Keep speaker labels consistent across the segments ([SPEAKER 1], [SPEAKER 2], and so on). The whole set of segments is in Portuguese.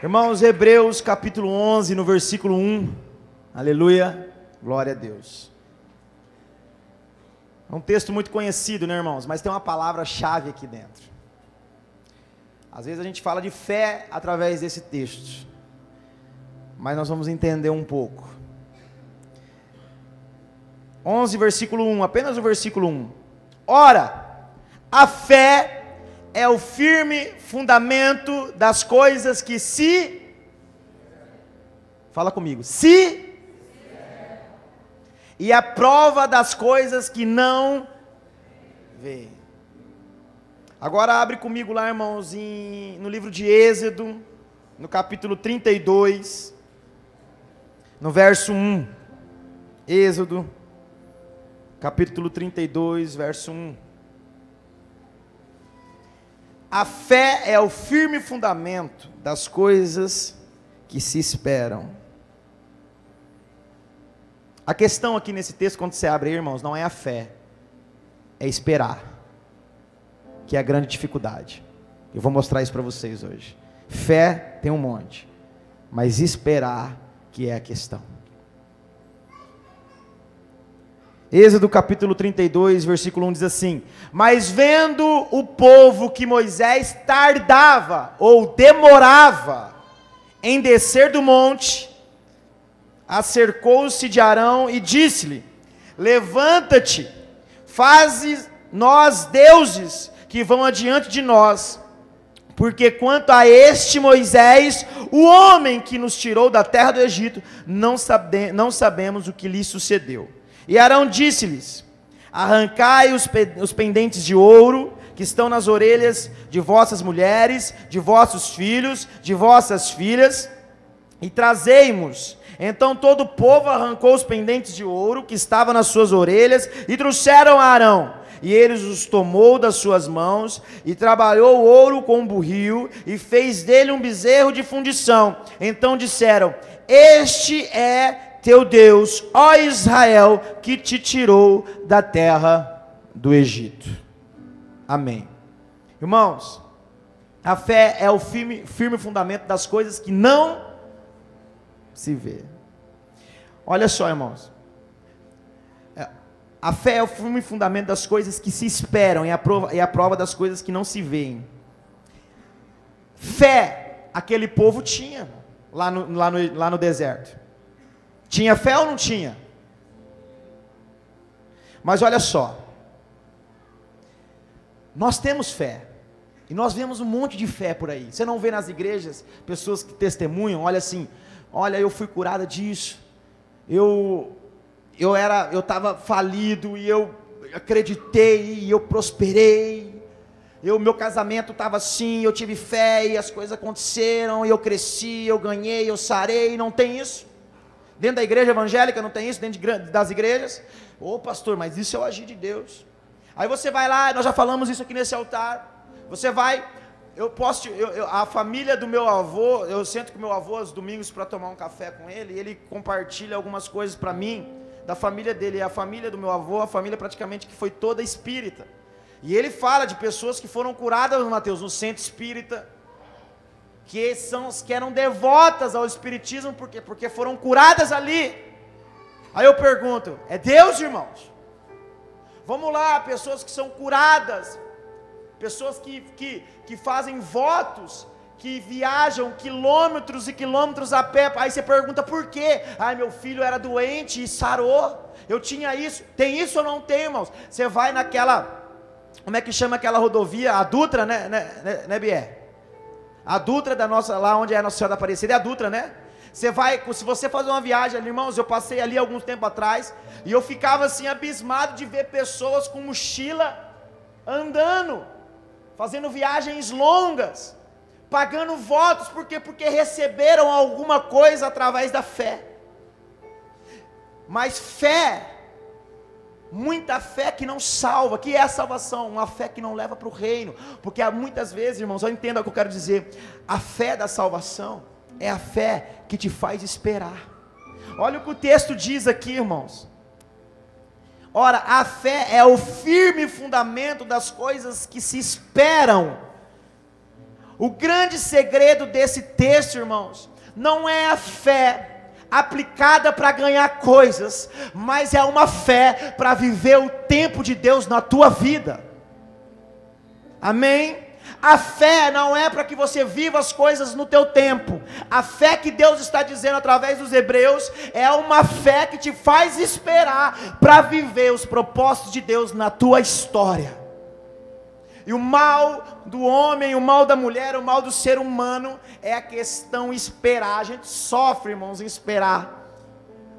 [SPEAKER 1] Irmãos, Hebreus capítulo 11, no versículo 1, aleluia, glória a Deus. É um texto muito conhecido, né, irmãos? Mas tem uma palavra-chave aqui dentro. Às vezes a gente fala de fé através desse texto, mas nós vamos entender um pouco. 11, versículo 1, apenas o versículo 1. Ora, a fé é o firme fundamento das coisas que se... Fala comigo. E a prova das coisas que não vê. Agora abre comigo lá, irmãos, no livro de Êxodo, no capítulo 32, no verso 1. Êxodo, capítulo 32, verso 1. A fé é o firme fundamento das coisas que se esperam. A questão aqui nesse texto, quando você abre aí, irmãos, não é a fé, é esperar, que é a grande dificuldade. Eu vou mostrar isso para vocês hoje. Fé tem um monte, mas esperar que é a questão. Êxodo capítulo 32, versículo 1 diz assim: mas vendo o povo que Moisés tardava ou demorava em descer do monte, acercou-se de Arão e disse-lhe: levanta-te, faze nós deuses que vão adiante de nós, porque quanto a este Moisés, o homem que nos tirou da terra do Egito, não sabemos o que lhe sucedeu. E Arão disse-lhes: arrancai os pendentes de ouro que estão nas orelhas de vossas mulheres, de vossos filhos, de vossas filhas, e trazei-mos. Então todo o povo arrancou os pendentes de ouro que estavam nas suas orelhas, e trouxeram a Arão. E ele os tomou das suas mãos, e trabalhou o ouro com um burril, e fez dele um bezerro de fundição. Então disseram: este é teu Deus, ó Israel, que te tirou da terra do Egito. Amém. Irmãos, a fé é o firme fundamento das coisas que não se vê. Olha só, irmãos, a fé é o firme fundamento das coisas que se esperam, e a prova das coisas que não se veem. Fé, aquele povo tinha, lá no deserto. Tinha fé ou não tinha? Mas olha só, nós temos fé, e nós vemos um monte de fé por aí. Você não vê nas igrejas pessoas que testemunham, olha assim: olha, eu fui curada disso, eu estava falido, e eu acreditei, e eu prosperei, meu casamento estava assim, eu tive fé, e as coisas aconteceram, e eu cresci, eu ganhei, eu sarei. Não tem isso? Dentro da igreja evangélica não tem isso? Dentro das igrejas? Ô pastor, mas isso é o agir de Deus. Aí você vai lá, nós já falamos isso aqui nesse altar. Você vai, a família do meu avô, eu sento com meu avô aos domingos para tomar um café com ele, e ele compartilha algumas coisas para mim, da família dele. A família do meu avô, a família praticamente que foi toda espírita. E ele fala de pessoas que foram curadas, Mateus, no centro espírita, que eram devotas ao espiritismo, porque foram curadas ali. Aí eu pergunto: é Deus, irmãos? Vamos lá, pessoas que são curadas, pessoas que fazem votos, que viajam quilômetros e quilômetros a pé. Aí você pergunta por quê? Meu filho era doente e sarou, eu tinha isso. Tem isso ou não tem, irmãos? Você vai naquela, como é que chama aquela rodovia? A Dutra, né Bié? A Dutra da nossa, lá onde é a Nossa Senhora da Aparecida, é a Dutra, né? Você vai, se você fazer uma viagem ali, irmãos, eu passei ali algum tempo atrás, e eu ficava assim abismado de ver pessoas com mochila, andando, fazendo viagens longas, pagando votos, porque receberam alguma coisa através da fé. Mas fé, muita fé que não salva. Que é a salvação? Uma fé que não leva para o reino. Porque há muitas vezes, irmãos, entenda o que eu quero dizer, a fé da salvação é a fé que te faz esperar. Olha o que o texto diz aqui, irmãos: ora, a fé é o firme fundamento das coisas que se esperam. O grande segredo desse texto, irmãos, não é a fé aplicada para ganhar coisas, mas é uma fé para viver o tempo de Deus na tua vida. Amém? A fé não é para que você viva as coisas no teu tempo. A fé que Deus está dizendo através dos hebreus é uma fé que te faz esperar para viver os propósitos de Deus na tua história. E o mal do homem, o mal da mulher, o mal do ser humano é a questão esperar. A gente sofre, irmãos, em esperar.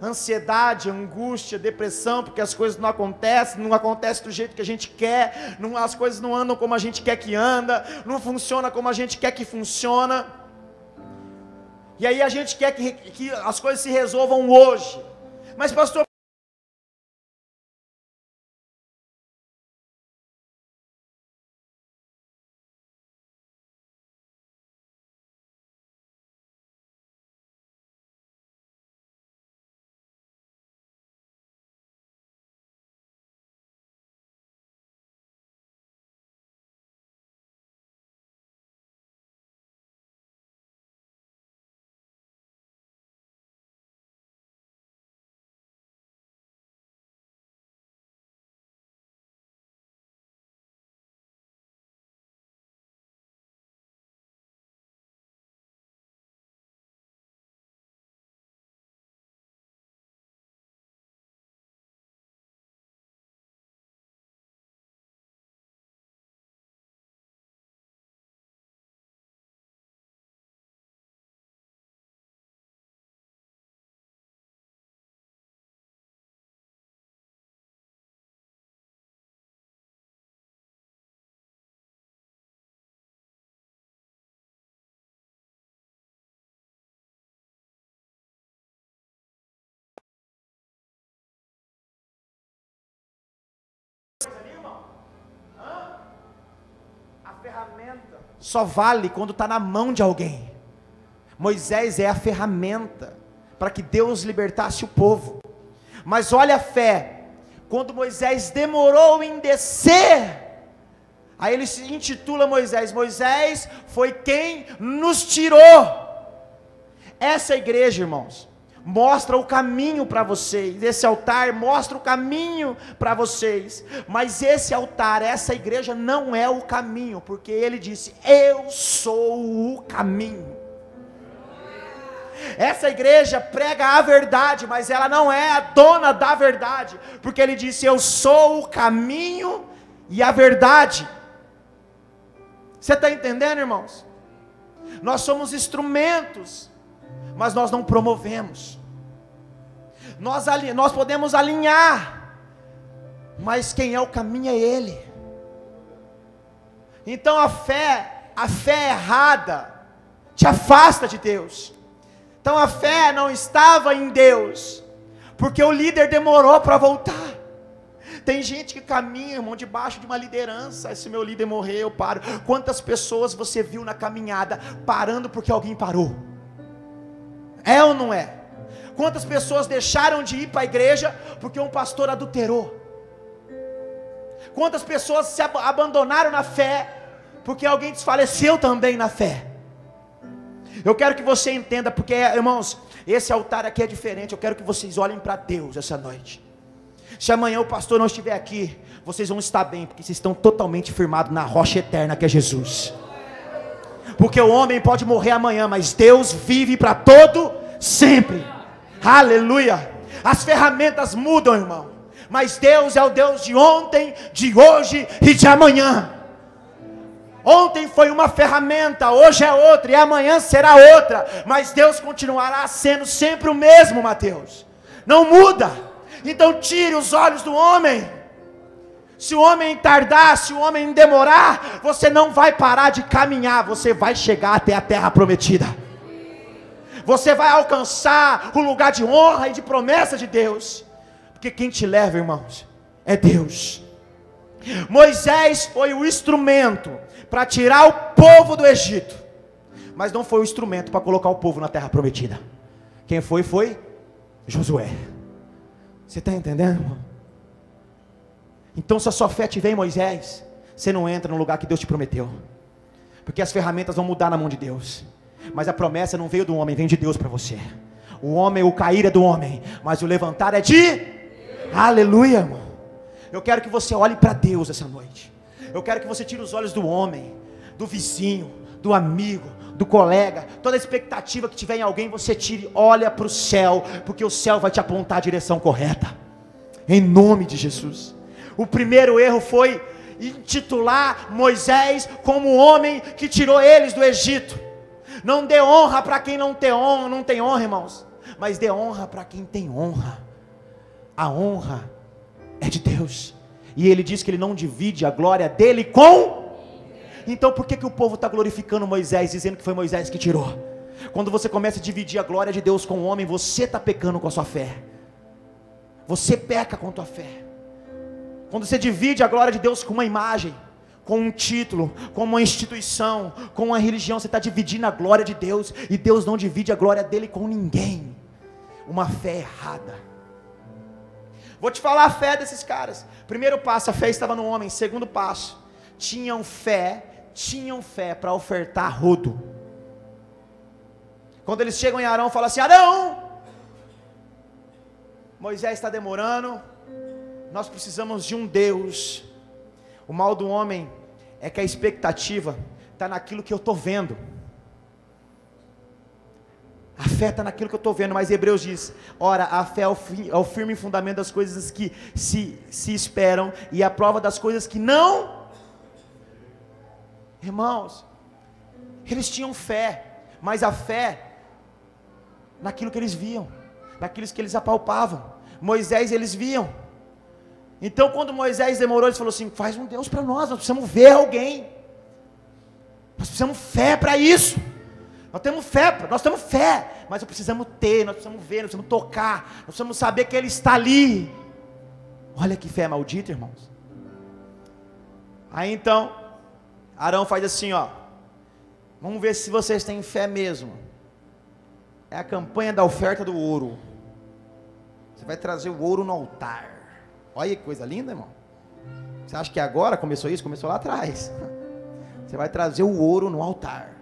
[SPEAKER 1] Ansiedade, angústia, depressão, porque as coisas não acontecem do jeito que a gente quer, as coisas não andam como a gente quer que anda, não funciona como a gente quer que funciona. E aí a gente quer que as coisas se resolvam hoje. Mas pastor, a ferramenta só vale quando está na mão de alguém. Moisés é a ferramenta para que Deus libertasse o povo. Mas olha a fé, quando Moisés demorou em descer, aí ele se intitula Moisés foi quem nos tirou. Essa igreja, irmãos, mostra o caminho para vocês. Esse altar mostra o caminho para vocês. Mas esse altar, essa igreja não é o caminho, porque ele disse: eu sou o caminho. Essa igreja prega a verdade, mas ela não é a dona da verdade, porque ele disse: eu sou o caminho e a verdade. Você está entendendo, irmãos? Nós somos instrumentos, mas nós não promovemos. Nós podemos alinhar, mas quem é o caminho é Ele. Então a fé errada te afasta de Deus. Então a fé não estava em Deus, porque o líder demorou para voltar. Tem gente que caminha, irmão, debaixo de uma liderança. Se meu líder morrer, eu paro. Quantas pessoas você viu na caminhada parando porque alguém parou? É ou não é? Quantas pessoas deixaram de ir para a igreja porque um pastor adulterou? Quantas pessoas se abandonaram na fé porque alguém desfaleceu também na fé? Eu quero que você entenda, porque, irmãos, esse altar aqui é diferente. Eu quero que vocês olhem para Deus essa noite. Se amanhã o pastor não estiver aqui, vocês vão estar bem, porque vocês estão totalmente firmados na rocha eterna que é Jesus. Porque o homem pode morrer amanhã, mas Deus vive para todo sempre. Aleluia. As ferramentas mudam, irmão, mas Deus é o Deus de ontem, de hoje e de amanhã. Ontem foi uma ferramenta, hoje é outra e amanhã será outra, mas Deus continuará sendo sempre o mesmo, Mateus. Não muda. Então tire os olhos do homem. Se o homem tardar, se o homem demorar, você não vai parar de caminhar, você vai chegar até a terra prometida. Você vai alcançar o lugar de honra e de promessa de Deus, porque quem te leva, irmãos, é Deus. Moisés foi o instrumento para tirar o povo do Egito, mas não foi o instrumento para colocar o povo na terra prometida. Quem foi Josué. Você está entendendo, irmão? Então se a sua fé estiver em Moisés, você não entra no lugar que Deus te prometeu, porque as ferramentas vão mudar na mão de Deus, mas a promessa não veio do homem, vem de Deus para você. O homem, o cair é do homem, mas o levantar é de Deus. Aleluia, irmão. Eu quero que você olhe para Deus essa noite. Eu quero que você tire os olhos do homem, do vizinho, do amigo, do colega, toda expectativa que tiver em alguém, você tire, olha para o céu, porque o céu vai te apontar a direção correta, em nome de Jesus. O primeiro erro foi intitular Moisés como o homem que tirou eles do Egito. Não dê honra para quem não tem honra, irmãos, mas dê honra para quem tem honra. A honra é de Deus, e Ele diz que Ele não divide a glória dele com... Então por que o povo está glorificando Moisés, dizendo que foi Moisés que tirou? Quando você começa a dividir a glória de Deus com o homem, você está pecando com a sua fé. Você peca com a tua fé. Quando você divide a glória de Deus com uma imagem, com um título, com uma instituição, com uma religião, você está dividindo a glória de Deus, e Deus não divide a glória dele com ninguém. Uma fé errada. Vou te falar a fé desses caras. Primeiro passo, a fé estava no homem. Segundo passo, tinham fé para ofertar rodo. Quando eles chegam em Arão, falam assim: Arão, Moisés está demorando, nós precisamos de um Deus. O mal do homem é que a expectativa está naquilo que eu estou vendo. A fé está naquilo que eu estou vendo, mas Hebreus diz: ora, a fé é o firme fundamento das coisas que se esperam, e a prova das coisas que não. Irmãos, eles tinham fé, mas a fé naquilo que eles viam, naquilo que eles apalpavam. Moisés eles viam. Então quando Moisés demorou, ele falou assim: faz um Deus para nós precisamos ver alguém, nós precisamos fé para isso. Nós temos fé, mas nós precisamos ter, nós precisamos ver, nós precisamos tocar, nós precisamos saber que Ele está ali. Olha que fé maldita, irmãos. Aí então Arão faz assim, ó: vamos ver se vocês têm fé mesmo. É a campanha da oferta do ouro. Você vai trazer o ouro no altar. Olha que coisa linda, irmão. Você acha que agora começou isso? Começou lá atrás. Você vai trazer o ouro no altar.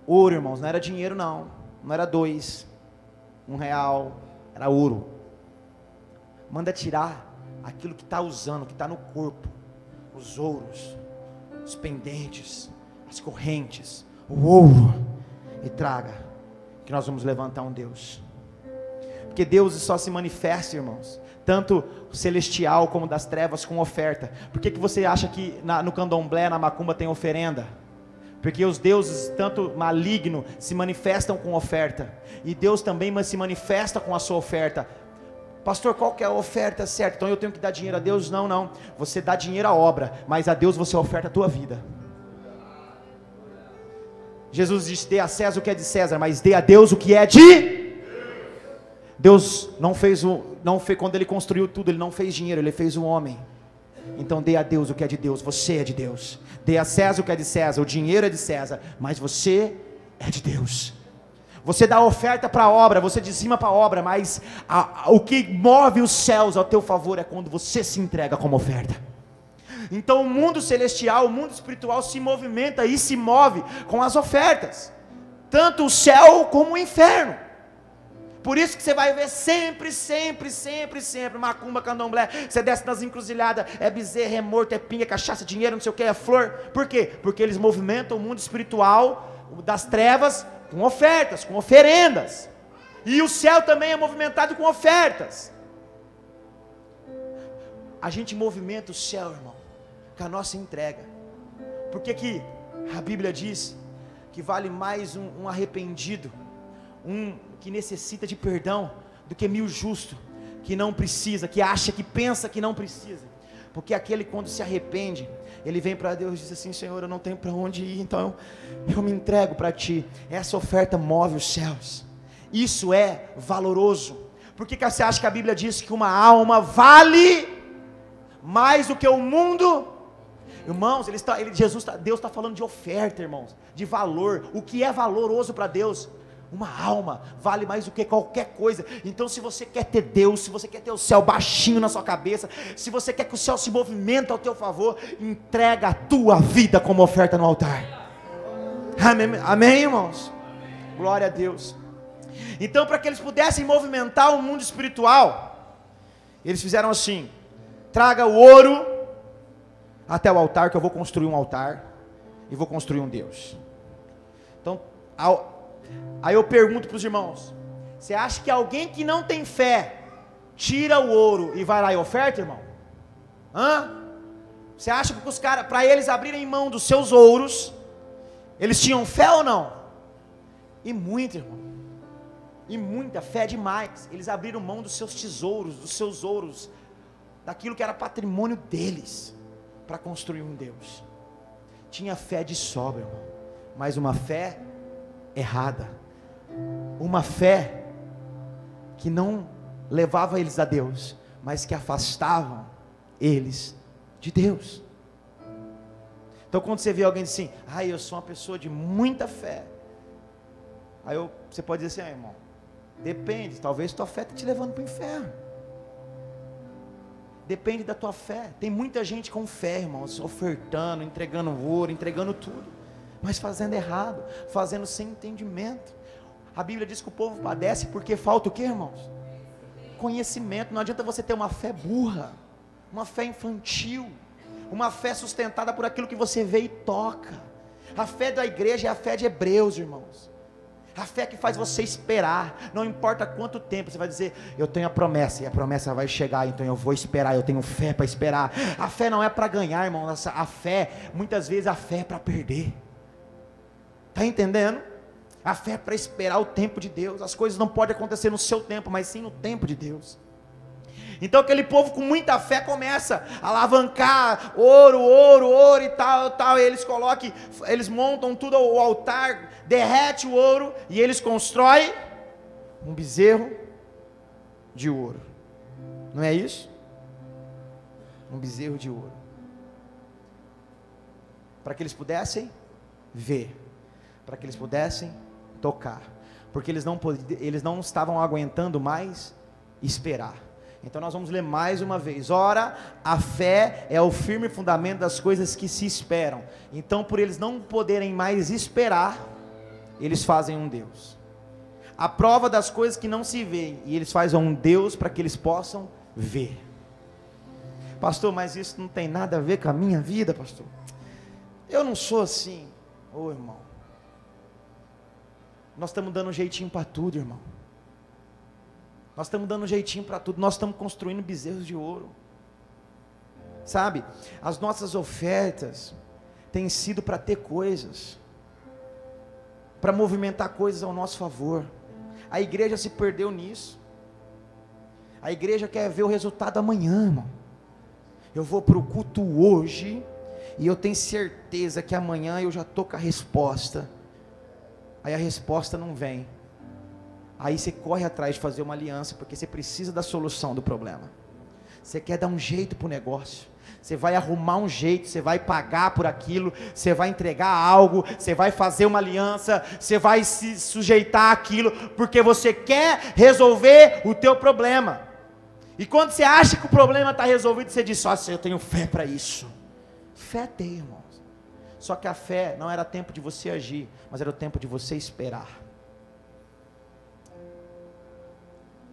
[SPEAKER 1] Ouro, irmãos, não era dinheiro não. Não era 2, R$1, era ouro. Manda tirar aquilo que está usando, que está no corpo. Os ouros, os pendentes, as correntes, o ouro, e traga, que nós vamos levantar um Deus. Porque Deus só se manifesta, irmãos, tanto celestial como das trevas, com oferta. Por que você acha que no candomblé, na macumba tem oferenda? Porque os deuses, tanto maligno, se manifestam com oferta, e Deus também se manifesta com a sua oferta. Pastor, qual que é a oferta certa? Então eu tenho que dar dinheiro a Deus? Não, você dá dinheiro à obra, mas a Deus você oferta a tua vida. Jesus disse: dê a César o que é de César, mas dê a Deus o que é de Deus. Não fez, quando Ele construiu tudo, Ele não fez dinheiro, Ele fez o homem. Então dê a Deus o que é de Deus, você é de Deus. Dê a César o que é de César, o dinheiro é de César, mas você é de Deus. Você dá oferta para a obra, você dizima para a obra, mas o que move os céus ao teu favor é quando você se entrega como oferta. Então o mundo celestial, o mundo espiritual se movimenta e se move com as ofertas, tanto o céu como o inferno. Por isso que você vai ver sempre, macumba, candomblé, você desce nas encruzilhadas, é bezerra, é morto, é pinga, é cachaça, dinheiro, não sei o que, é flor. Por quê? Porque eles movimentam o mundo espiritual das trevas com ofertas, com oferendas. E o céu também é movimentado com ofertas. A gente movimenta o céu, irmão, com a nossa entrega. Por que a Bíblia diz que vale mais um arrependido, um que necessita de perdão, do que 1000 justos, que não precisa, que acha, que pensa que não precisa? Porque aquele, quando se arrepende, ele vem para Deus e diz assim: Senhor, eu não tenho para onde ir, então eu me entrego para Ti. Essa oferta move os céus. Isso é valoroso. Por que você acha que a Bíblia diz que uma alma vale mais do que o mundo? Irmãos, Deus está falando de oferta, irmãos, de valor. O que é valoroso para Deus? Uma alma vale mais do que qualquer coisa. Então, se você quer ter Deus, se você quer ter o céu baixinho na sua cabeça, se você quer que o céu se movimente ao teu favor, entrega a tua vida como oferta no altar. Amém, amém, irmãos? Glória a Deus. Então, para que eles pudessem movimentar o mundo espiritual, eles fizeram assim: traga o ouro até o altar, que eu vou construir um altar e vou construir um Deus. Então, aí eu pergunto para os irmãos: você acha que alguém que não tem fé tira o ouro e vai lá e oferta, irmão? Você acha que os caras, para eles abrirem mão dos seus ouros, eles tinham fé ou não? E muito, irmão, e muita fé demais. Eles abriram mão dos seus tesouros, dos seus ouros, daquilo que era patrimônio deles, para construir um Deus. Tinha fé de sobra, irmão, mas uma fé errada, uma fé que não levava eles a Deus, mas que afastavam eles de Deus. Então, quando você vê alguém assim: eu sou uma pessoa de muita fé, você pode dizer assim: irmão, depende, talvez tua fé está te levando para o inferno. Depende da tua fé. Tem muita gente com fé, irmãos, ofertando, entregando ouro, entregando tudo, mas fazendo errado, fazendo sem entendimento. A Bíblia diz que o povo padece porque falta o que, irmãos? Conhecimento. Não adianta você ter uma fé burra, uma fé infantil, uma fé sustentada por aquilo que você vê e toca. A fé da igreja é a fé de Hebreus, irmãos. A fé que faz você esperar, não importa quanto tempo. Você vai dizer: eu tenho a promessa, e a promessa vai chegar, então eu vou esperar, eu tenho fé para esperar. A fé não é para ganhar, irmão. A fé, muitas vezes a fé é para perder. Está entendendo? A fé é para esperar o tempo de Deus. As coisas não podem acontecer no seu tempo, mas sim no tempo de Deus. Então aquele povo com muita fé começa a alavancar ouro e tal, e eles montam tudo o altar, derrete o ouro, e eles constroem um bezerro de ouro. Não é isso? Um bezerro de ouro, para que eles pudessem ver, para que eles pudessem tocar, porque eles não estavam aguentando mais esperar. Então nós vamos ler mais uma vez. Ora, a fé é o firme fundamento das coisas que se esperam. Então, por eles não poderem mais esperar, eles fazem um Deus. A prova das coisas que não se veem, e eles fazem um Deus para que eles possam ver. Pastor, mas isso não tem nada a ver com a minha vida, pastor. Eu não sou assim. Irmão, nós estamos dando um jeitinho para tudo, irmão. Nós estamos dando um jeitinho para tudo. Nós estamos construindo bezerros de ouro. Sabe, as nossas ofertas têm sido para ter coisas, para movimentar coisas ao nosso favor. A igreja se perdeu nisso. A igreja quer ver o resultado amanhã, irmão. Eu vou para o culto hoje, e eu tenho certeza que amanhã eu já estou com a resposta. Aí a resposta não vem. Aí você corre atrás de fazer uma aliança, porque você precisa da solução do problema. Você quer dar um jeito para o negócio, você vai arrumar um jeito, você vai pagar por aquilo, você vai entregar algo, você vai fazer uma aliança, você vai se sujeitar àquilo, porque você quer resolver o teu problema. E quando você acha que o problema está resolvido, você diz: eu tenho fé para isso. Fé tem, irmãos. Só que a fé não era tempo de você agir, mas era o tempo de você esperar.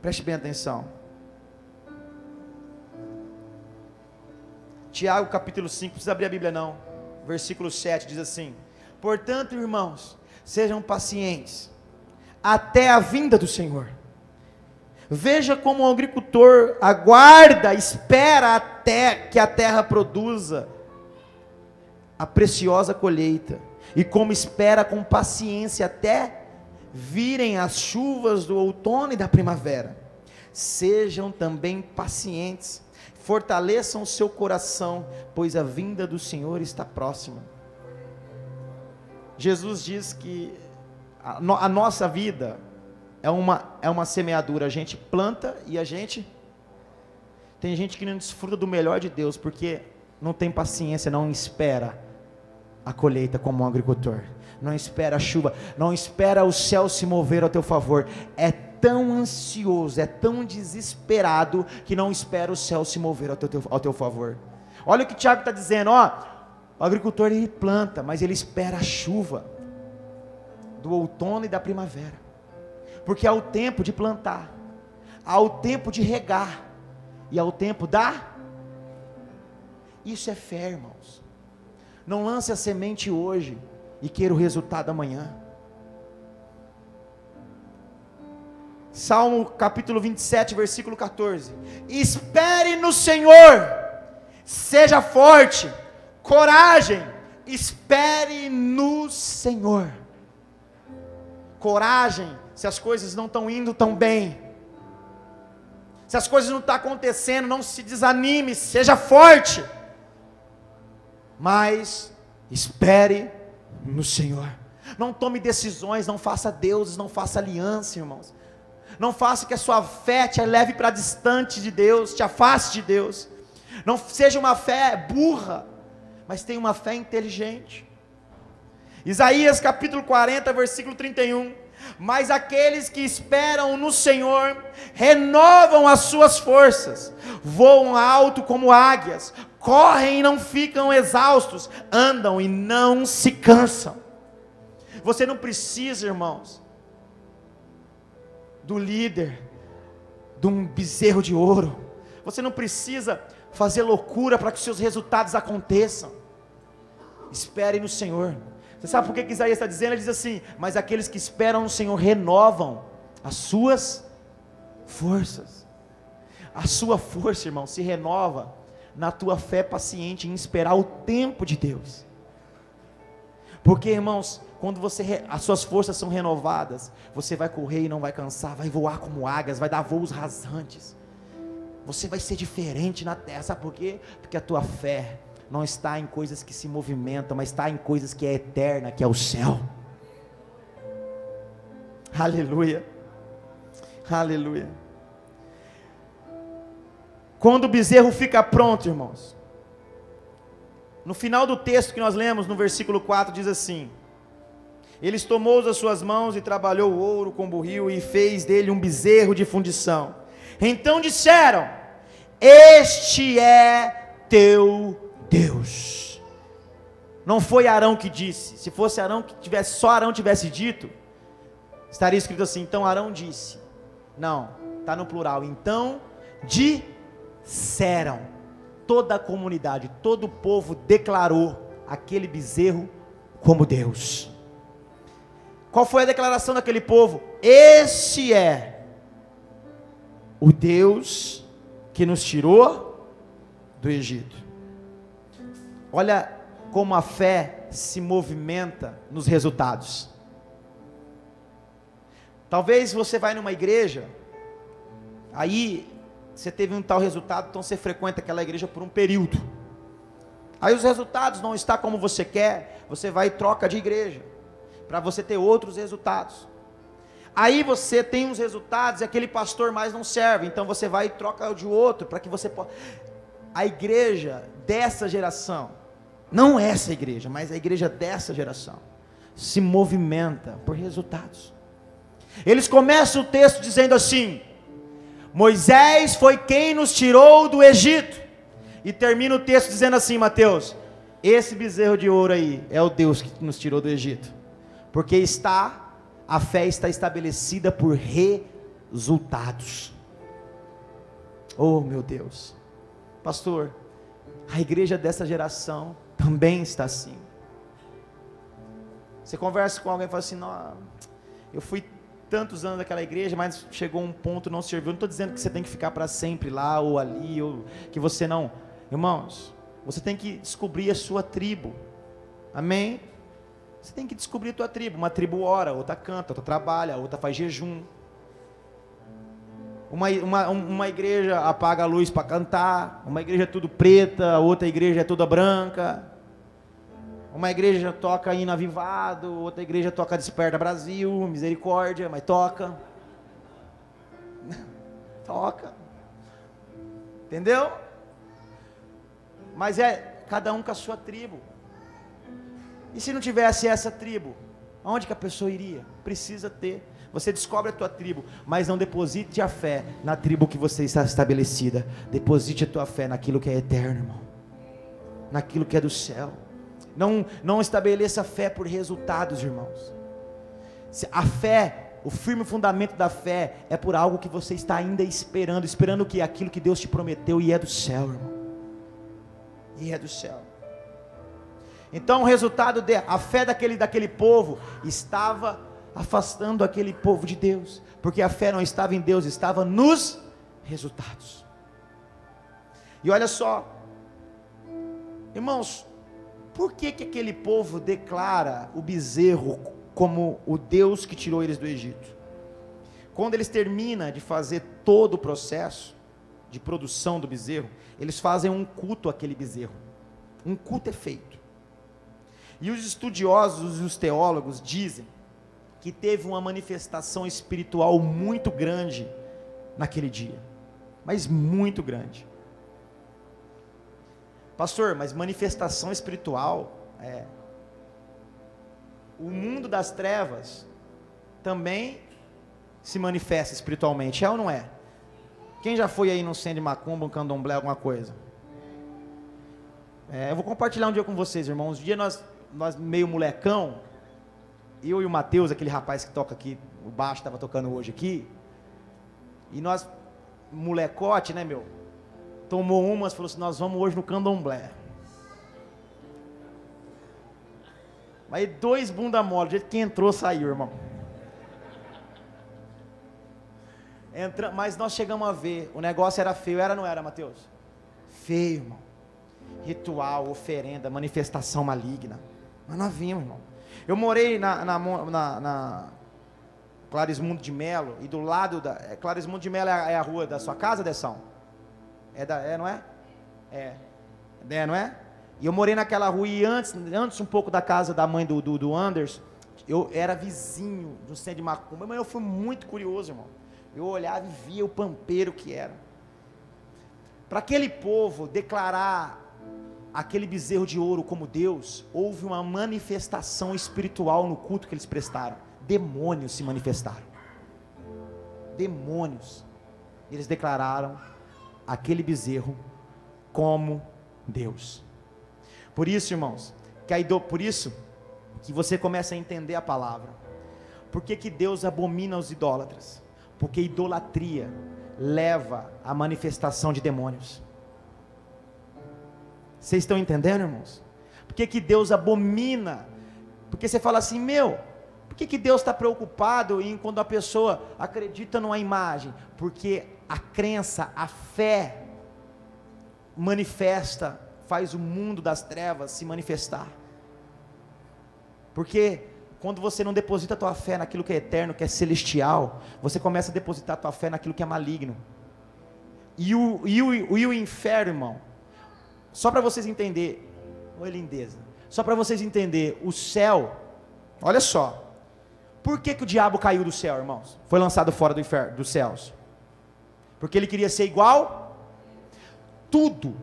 [SPEAKER 1] Preste bem atenção. Tiago capítulo 5, não precisa abrir a Bíblia não, versículo 7 diz assim: portanto, irmãos, sejam pacientes até a vinda do Senhor. Veja como o agricultor aguarda, espera até que a terra produza a preciosa colheita, e como espera com paciência até virem as chuvas do outono e da primavera. Sejam também pacientes, fortaleçam o seu coração, pois a vinda do Senhor está próxima. Jesus diz que a nossa vida é uma semeadura. A gente planta e a gente... Tem gente que não desfruta do melhor de Deus, porque não tem paciência, não espera a colheita como um agricultor. não espera a chuva, não espera o céu se mover ao teu favor. É tão ansioso, é tão desesperado, que não espera o céu se mover ao teu favor. Olha o que Tiago está dizendo, ó. O agricultor, ele planta, mas ele espera a chuva do outono e da primavera, porque há o tempo de plantar, há o tempo de regar, e há o tempo isso é fé, irmãos. Não lance a semente hoje e queira o resultado amanhã. Salmo capítulo 27, versículo 14: espere no Senhor, seja forte, coragem, espere no Senhor. Coragem, se as coisas não estão indo tão bem, se as coisas não estão acontecendo, não se desanime, seja forte, mas espere no Senhor. Não tome decisões, não faça deuses, não faça aliança, irmãos. Não faça que a sua fé te leve para distante de Deus, te afaste de Deus. Não seja uma fé burra, mas tenha uma fé inteligente. Isaías capítulo 40, versículo 31: mas aqueles que esperam no Senhor renovam as suas forças, voam alto como águias, correm e não ficam exaustos, andam e não se cansam. Você não precisa, irmãos, do líder, de um bezerro de ouro. Você não precisa fazer loucura para que os seus resultados aconteçam. Espere no Senhor. Você sabe por que Isaías está dizendo? Ele diz assim: mas aqueles que esperam no Senhor renovam as suas forças. A sua força, irmão, se renova na tua fé paciente em esperar o tempo de Deus. Porque, irmãos, quando as suas forças são renovadas, você vai correr e não vai cansar, vai voar como águias, vai dar voos rasantes. Você vai ser diferente na terra. Sabe por quê? Porque a tua fé não está em coisas que se movimentam, mas está em coisas que é eterna, que é o céu. Aleluia, aleluia. Quando o bezerro fica pronto, irmãos, no final do texto que nós lemos, no versículo 4, diz assim: eles tomou as suas mãos e trabalhou o ouro com burril e fez dele um bezerro de fundição. Então disseram: este é teu Deus. Não foi Arão que disse. Se fosse Arão que tivesse, só Arão tivesse dito, estaria escrito assim: então Arão disse. Não, está no plural. Então disseram. Toda a comunidade, todo o povo declarou aquele bezerro como Deus. Qual foi a declaração daquele povo? Este é o Deus que nos tirou do Egito. Olha como a fé se movimenta nos resultados. Talvez você vai numa igreja, aí você teve um tal resultado, então você frequenta aquela igreja por um período. Aí os resultados não estão como você quer, você vai e troca de igreja, para você ter outros resultados. Aí você tem uns resultados e aquele pastor mais não serve, então você vai e troca de outro, para que você possa... A igreja dessa geração, não essa igreja, mas a igreja dessa geração, se movimenta por resultados. Eles começam o texto dizendo assim: Moisés foi quem nos tirou do Egito. E termina o texto dizendo assim, Mateus: esse bezerro de ouro aí é o Deus que nos tirou do Egito. Porque a fé está estabelecida por resultados. Oh meu Deus, pastor, a igreja dessa geração também está assim. Você conversa com alguém e fala assim: não, eu fui tantos anos naquela igreja, mas chegou um ponto, não serviu. Não estou dizendo que você tem que ficar para sempre lá ou ali, ou que você não. Irmãos, você tem que descobrir a sua tribo. Amém? Você tem que descobrir a tua tribo. Uma tribo ora, outra canta, outra trabalha, outra faz jejum. Uma igreja apaga a luz para cantar, uma igreja é tudo preta, outra igreja é toda branca. Uma igreja toca hino avivado, outra igreja toca Desperta Brasil, Misericórdia, mas toca. Toca. Entendeu? Mas é cada um com a sua tribo. E se não tivesse essa tribo? Aonde que a pessoa iria? Precisa ter. Você descobre a tua tribo, mas não deposite a fé na tribo que você está estabelecida. Deposite a tua fé naquilo que é eterno, irmão. Naquilo que é do céu. Não estabeleça fé por resultados, irmãos. A fé, o firme fundamento da fé é por algo que você está ainda esperando. Esperando o que? Aquilo que Deus te prometeu e é do céu, irmão. E é do céu. Então o resultado a fé daquele povo estava afastando aquele povo de Deus, porque a fé não estava em Deus, estava nos resultados. E olha só, irmãos, por que aquele povo declara o bezerro como o Deus que tirou eles do Egito? Quando eles terminam de fazer todo o processo de produção do bezerro, eles fazem um culto àquele bezerro. Um culto é feito. E os estudiosos e os teólogos dizem que teve uma manifestação espiritual muito grande naquele dia, mas muito grande. Pastor, mas manifestação espiritual, o mundo das trevas também se manifesta espiritualmente, é ou não é? Quem já foi aí no centro de macumba, um candomblé, alguma coisa? Eu vou compartilhar um dia com vocês, irmãos. Um dia nós meio molecão, eu e o Mateus, aquele rapaz que toca aqui, o baixo estava tocando hoje aqui, e nós, molecote, né, meu, tomou umas, falou assim, nós vamos hoje no candomblé. Mas 2 bunda mole, do jeito que entrou, saiu, irmão. Mas nós chegamos a ver, o negócio era feio, era ou não era, Mateus? Feio, irmão. Ritual, oferenda, manifestação maligna. Mas nós vimos, irmão. Eu morei na Clarismundo de Melo, e do lado da... Clarismundo de Melo é a rua da sua casa, Dessão? Não é? Não é? E eu morei naquela rua, e antes um pouco da casa da mãe do Anderson, eu era vizinho do centro de macumba, mas eu fui muito curioso, irmão. Eu olhava e via o pampeiro que era. Para aquele povo declarar aquele bezerro de ouro como Deus, houve uma manifestação espiritual no culto que eles prestaram. Demônios se manifestaram. Demônios. Eles declararam aquele bezerro como Deus. Por isso, irmãos, por isso que você começa a entender a palavra. Por que Deus abomina os idólatras? Porque idolatria leva à manifestação de demônios. Vocês estão entendendo, irmãos? Por que Deus abomina? Porque você fala assim, por que Deus está preocupado em quando a pessoa acredita numa imagem? Porque a crença, a fé manifesta, faz o mundo das trevas se manifestar. Porque quando você não deposita a tua fé naquilo que é eterno, que é celestial, você começa a depositar a tua fé naquilo que é maligno. E o inferno, irmão, só para vocês entenderem, oi lindeza, só para vocês entenderem, o céu, olha só, por que o diabo caiu do céu, irmãos? Foi lançado fora do inferno, dos céus? Porque ele queria ser igual. Tudo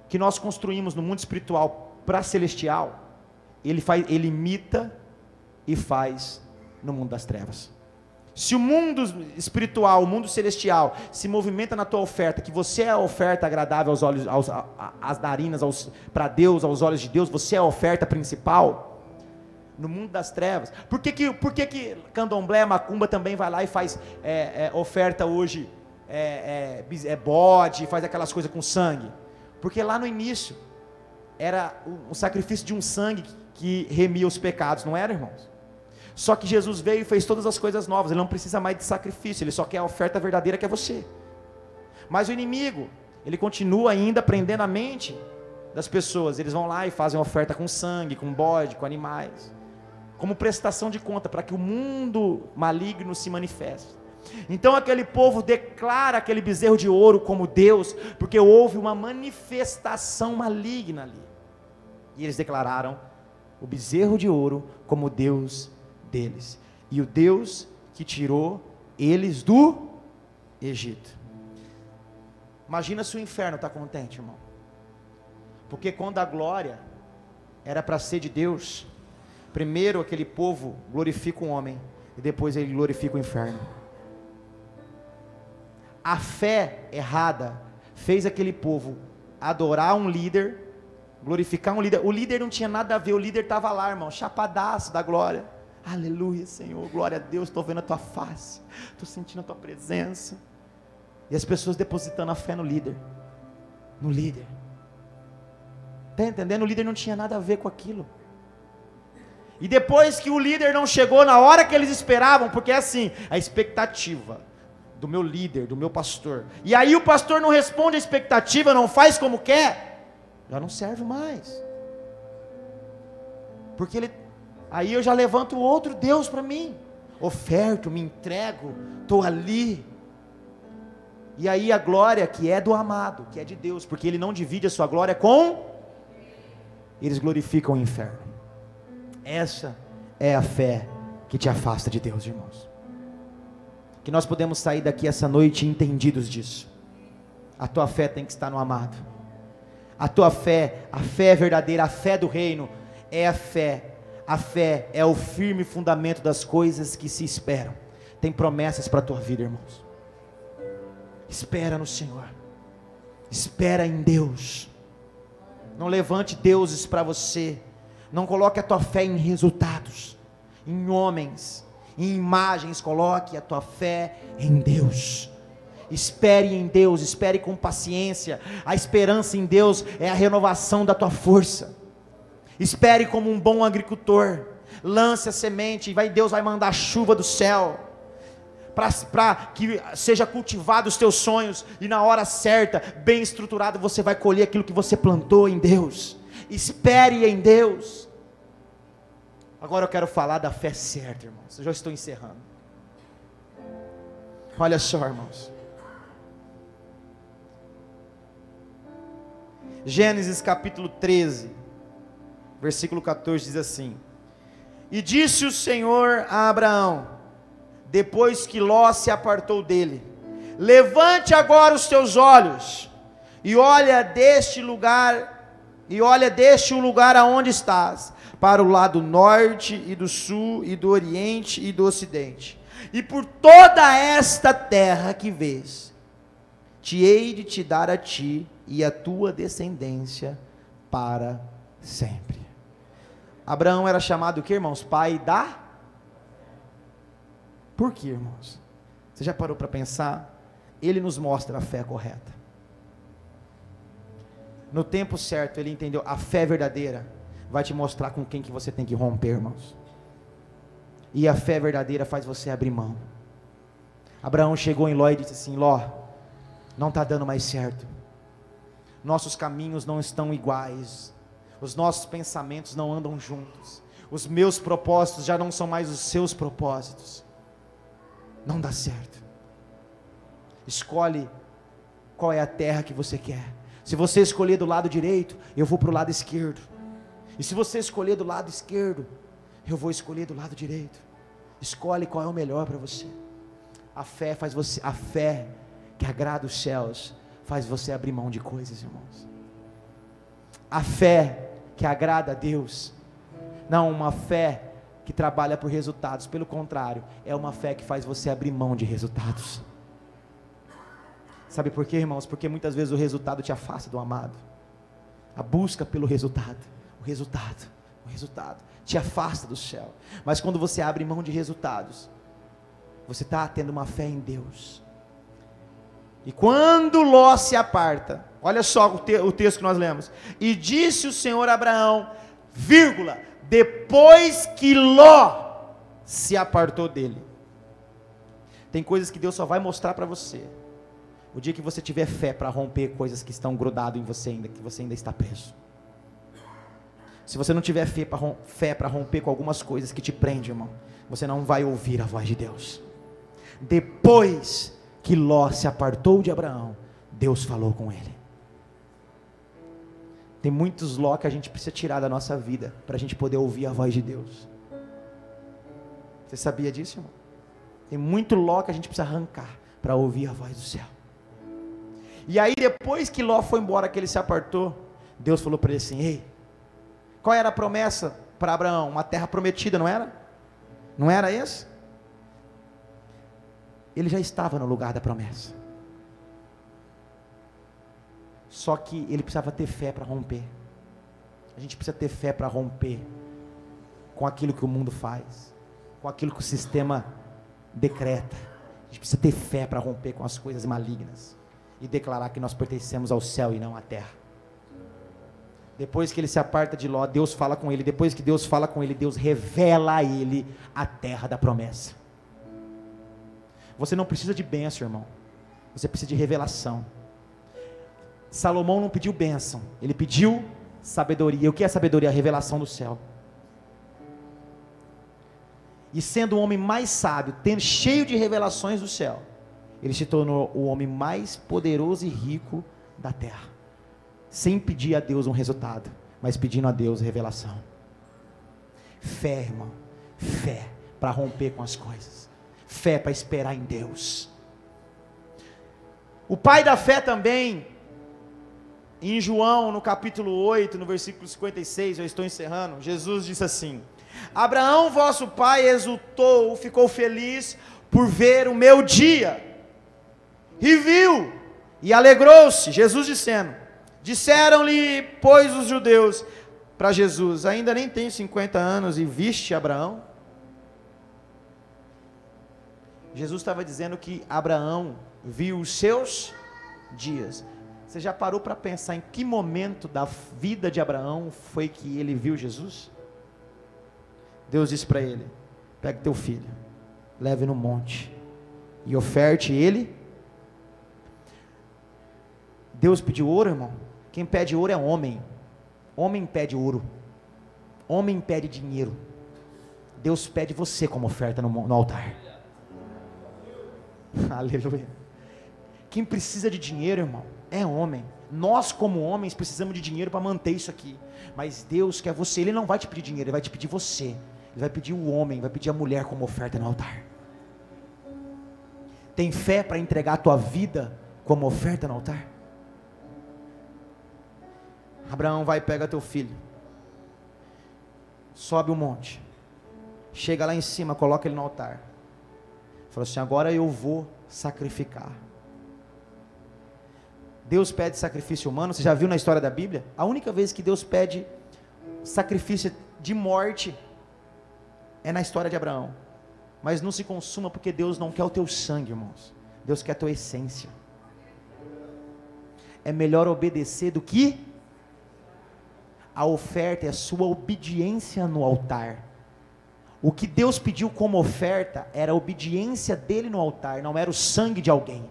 [SPEAKER 1] que nós construímos no mundo espiritual para celestial, ele imita e faz no mundo das trevas. Se o mundo espiritual, o mundo celestial se movimenta na tua oferta, que você é a oferta agradável aos olhos, às narinas, para Deus, aos olhos de Deus, você é a oferta principal no mundo das trevas. Por que candomblé, macumba também vai lá e faz oferta hoje, bode, faz aquelas coisas com sangue? Porque lá no início era o sacrifício de um sangue que remia os pecados, não era, irmãos? Só que Jesus veio e fez todas as coisas novas. Ele não precisa mais de sacrifício, ele só quer a oferta verdadeira, que é você. Mas o inimigo, ele continua ainda prendendo a mente das pessoas. Eles vão lá e fazem oferta com sangue, com bode, com animais, como prestação de conta, para que o mundo maligno se manifeste. Então aquele povo declara aquele bezerro de ouro como Deus, porque houve uma manifestação maligna ali. E eles declararam o bezerro de ouro como Deus deles, e o Deus que tirou eles do Egito. Imagina se o inferno está contente, irmão, porque quando a glória era para ser de Deus, Primeiro aquele povo glorifica o homem, e depois ele glorifica o inferno. A fé errada fez aquele povo adorar um líder, glorificar um líder. O líder não tinha nada a ver, o líder estava lá, irmão, chapadaço da glória. Aleluia, Senhor, glória a Deus, estou vendo a tua face, estou sentindo a tua presença. E as pessoas depositando a fé no líder. No líder. Está entendendo? O líder não tinha nada a ver com aquilo. E depois que o líder não chegou na hora que eles esperavam, porque é assim, a expectativa do meu líder, do meu pastor, e aí o pastor não responde a expectativa, não faz como quer, já não serve mais. Porque ele, aí eu já levanto outro Deus para mim, oferto, me entrego, estou ali. E aí a glória que é do amado, que é de Deus, porque ele não divide a sua glória com, eles glorificam o inferno. Essa é a fé que te afasta de Deus, irmãos. Que nós podemos sair daqui essa noite entendidos disso. A tua fé tem que estar no amado. A tua fé, a fé verdadeira, a fé do reino, é a fé. A fé é o firme fundamento das coisas que se esperam. Tem promessas para a tua vida, irmãos. Espera no Senhor. Espera em Deus. Não levante deuses para você. Não coloque a tua fé em resultados, em homens, em imagens. Coloque a tua fé em Deus. Espere em Deus, espere com paciência. A esperança em Deus é a renovação da tua força. Espere como um bom agricultor. Lance a semente e Deus vai mandar chuva do céu, para que seja cultivado os teus sonhos, e na hora certa, bem estruturado, você vai colher aquilo que você plantou em Deus. Espere em Deus. Agora eu quero falar da fé certa, irmãos. Eu já estou encerrando. Olha só, irmãos. Gênesis capítulo 13, versículo 14 diz assim: E disse o Senhor a Abraão, depois que Ló se apartou dele: Levante agora os teus olhos e olha deste lugar o lugar aonde estás, para o lado norte e do sul e do oriente e do ocidente, e por toda esta terra que vês, te hei de te dar a ti e a tua descendência para sempre. Abraão era chamado o que, irmãos? Pai da... Por que, irmãos? Você já parou para pensar? Ele nos mostra a fé correta. No tempo certo, ele entendeu, a fé verdadeira vai te mostrar com quem que você tem que romper, irmãos. E a fé verdadeira faz você abrir mão. Abraão chegou em Ló e disse assim: Ló, não está dando mais certo. Nossos caminhos não estão iguais. Os nossos pensamentos não andam juntos. Os meus propósitos já não são mais os seus propósitos. Não dá certo. Escolhe qual é a terra que você quer. Se você escolher do lado direito, eu vou para o lado esquerdo. E se você escolher do lado esquerdo, eu vou escolher do lado direito. Escolhe qual é o melhor para você. A fé faz você, a fé que agrada os céus, faz você abrir mão de coisas, irmãos. A fé que agrada a Deus, não uma fé que trabalha por resultados, pelo contrário, é uma fé que faz você abrir mão de resultados. Sabe por quê, irmãos? Porque muitas vezes o resultado te afasta do amado. A busca pelo resultado te afasta do céu. Mas quando você abre mão de resultados, você está tendo uma fé em Deus. E quando Ló se aparta, olha só o texto que nós lemos: E disse o Senhor a Abraão, vírgula, depois que Ló se apartou dele. Tem coisas que Deus só vai mostrar para você o dia que você tiver fé para romper coisas que estão grudadas em você ainda, que você ainda está preso. Se você não tiver fé para romper com algumas coisas que te prendem, irmão, você não vai ouvir a voz de Deus. Depois que Ló se apartou de Abraão, Deus falou com ele. Tem muitos Ló que a gente precisa tirar da nossa vida, para a gente poder ouvir a voz de Deus. Você sabia disso, irmão? Tem muito Ló que a gente precisa arrancar, para ouvir a voz do céu. E aí depois que Ló foi embora, que ele se apartou, Deus falou para ele assim: Ei, qual era a promessa para Abraão? Uma terra prometida, não era? Não era isso? Ele já estava no lugar da promessa. Só que ele precisava ter fé para romper. A gente precisa ter fé para romper com aquilo que o mundo faz, com aquilo que o sistema decreta. A gente precisa ter fé para romper com as coisas malignas e declarar que nós pertencemos ao céu e não à terra. Depois que ele se aparta de Ló, Deus fala com ele. Depois que Deus fala com ele, Deus revela a ele a terra da promessa. Você não precisa de bênção, irmão. Você precisa de revelação. Salomão não pediu bênção, ele pediu sabedoria. O que é sabedoria? A revelação do céu. E sendo o homem mais sábio, cheio de revelações do céu, ele se tornou o homem mais poderoso e rico da terra, sem pedir a Deus um resultado, mas pedindo a Deus revelação. Fé, irmão, fé para romper com as coisas, fé para esperar em Deus. O pai da fé também, em João, no capítulo 8, no versículo 56, eu estou encerrando, Jesus disse assim: Abraão, vosso pai, exultou, ficou feliz por ver o meu dia, e viu, e alegrou-se. Jesus dizendo, disseram-lhe, pois, os judeus para Jesus: ainda nem tenho 50 anos e viste Abraão? Jesus estava dizendo que Abraão viu os seus dias. Você já parou para pensar em que momento da vida de Abraão foi que ele viu Jesus? Deus disse para ele: pega teu filho, leve no monte e oferte ele. Deus pediu ouro, irmão? Quem pede ouro é homem. Homem pede ouro, homem pede dinheiro. Deus pede você como oferta no altar. Aleluia. Quem precisa de dinheiro, irmão, é homem. Nós como homens precisamos de dinheiro para manter isso aqui, mas Deus quer você. Ele não vai te pedir dinheiro, Ele vai te pedir você. Ele vai pedir o homem, vai pedir a mulher como oferta no altar. Tem fé para entregar a tua vida como oferta no altar? Abraão vai e pega teu filho, sobe o monte, chega lá em cima, coloca ele no altar, falou assim: agora eu vou sacrificar. Deus pede sacrifício humano. Você já viu na história da Bíblia? A única vez que Deus pede sacrifício de morte é na história de Abraão. Mas não se consuma, porque Deus não quer o teu sangue, irmãos. Deus quer a tua essência. É melhor obedecer do que a oferta, é a sua obediência no altar. O que Deus pediu como oferta era a obediência dele no altar, não era o sangue de alguém.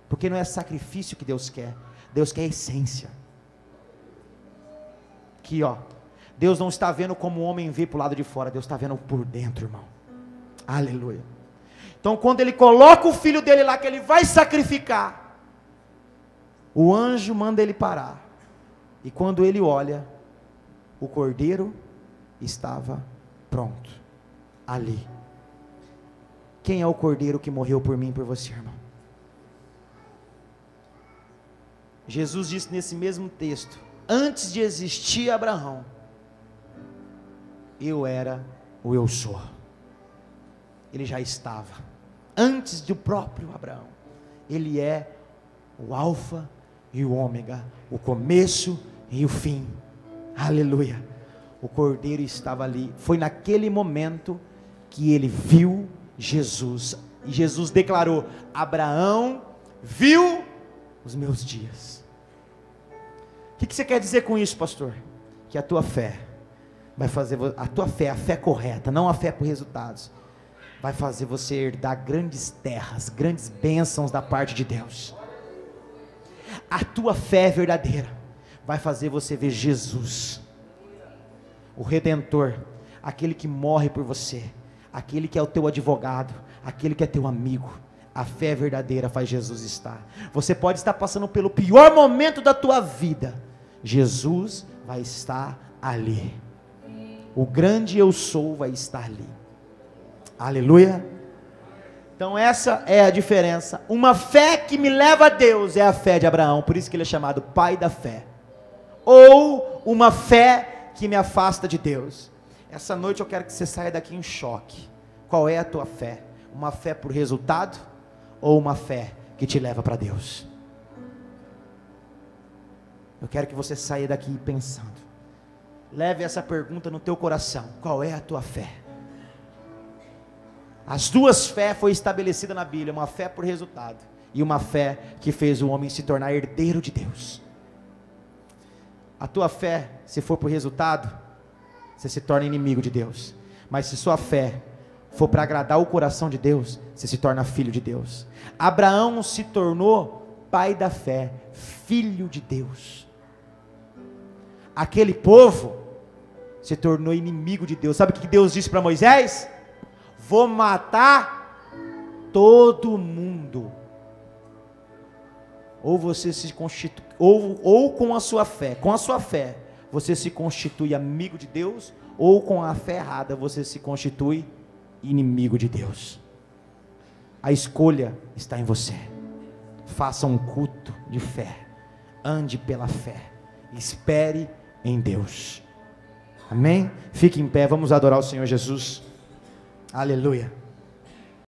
[SPEAKER 1] Porque não é sacrifício que Deus quer a essência. Aqui, ó, Deus não está vendo como o homem vê para o lado de fora, Deus está vendo por dentro, irmão. Aleluia. Então quando ele coloca o filho dele lá, que ele vai sacrificar, o anjo manda ele parar, e quando ele olha, o cordeiro estava pronto, ali. Quem é o cordeiro que morreu por mim e por você, irmão? Jesus disse nesse mesmo texto: antes de existir Abraão, eu era o eu sou. Ele já estava, antes do próprio Abraão. Ele é o alfa e o ômega, o começo e o fim. Aleluia. O cordeiro estava ali. Foi naquele momento que ele viu Jesus, e Jesus declarou: Abraão viu os meus dias. O que você quer dizer com isso, pastor? Que a tua fé vai fazer, a tua fé, a fé correta, não a fé por resultados, vai fazer você herdar grandes terras, grandes bênçãos da parte de Deus. A tua fé verdadeira vai fazer você ver Jesus, o Redentor, aquele que morre por você, aquele que é o teu advogado, aquele que é teu amigo. A fé verdadeira faz Jesus estar. Você pode estar passando pelo pior momento da tua vida, Jesus vai estar ali. O grande eu sou vai estar ali. Aleluia. Então essa é a diferença. Uma fé que me leva a Deus é a fé de Abraão, por isso que ele é chamado pai da fé. Ou uma fé que me afasta de Deus. Essa noite eu quero que você saia daqui em choque. Qual é a tua fé? Uma fé por resultado ou uma fé que te leva para Deus? Eu quero que você saia daqui pensando. Leve essa pergunta no teu coração. Qual é a tua fé? As duas fés foram estabelecidas na Bíblia. Uma fé por resultado e uma fé que fez o homem se tornar herdeiro de Deus. A tua fé, se for por resultado, você se torna inimigo de Deus. Mas se sua fé for para agradar o coração de Deus, você se torna filho de Deus. Abraão se tornou pai da fé, filho de Deus. Aquele povo se tornou inimigo de Deus. Sabe o que Deus disse para Moisés? Vou matar todo mundo. Ou você se constitui, ou com a sua fé, você se constitui amigo de Deus, ou com a fé errada, você se constitui inimigo de Deus. A escolha está em você. Faça um culto de fé, ande pela fé, espere em Deus. Amém? Fique em pé, vamos adorar o Senhor Jesus. Aleluia.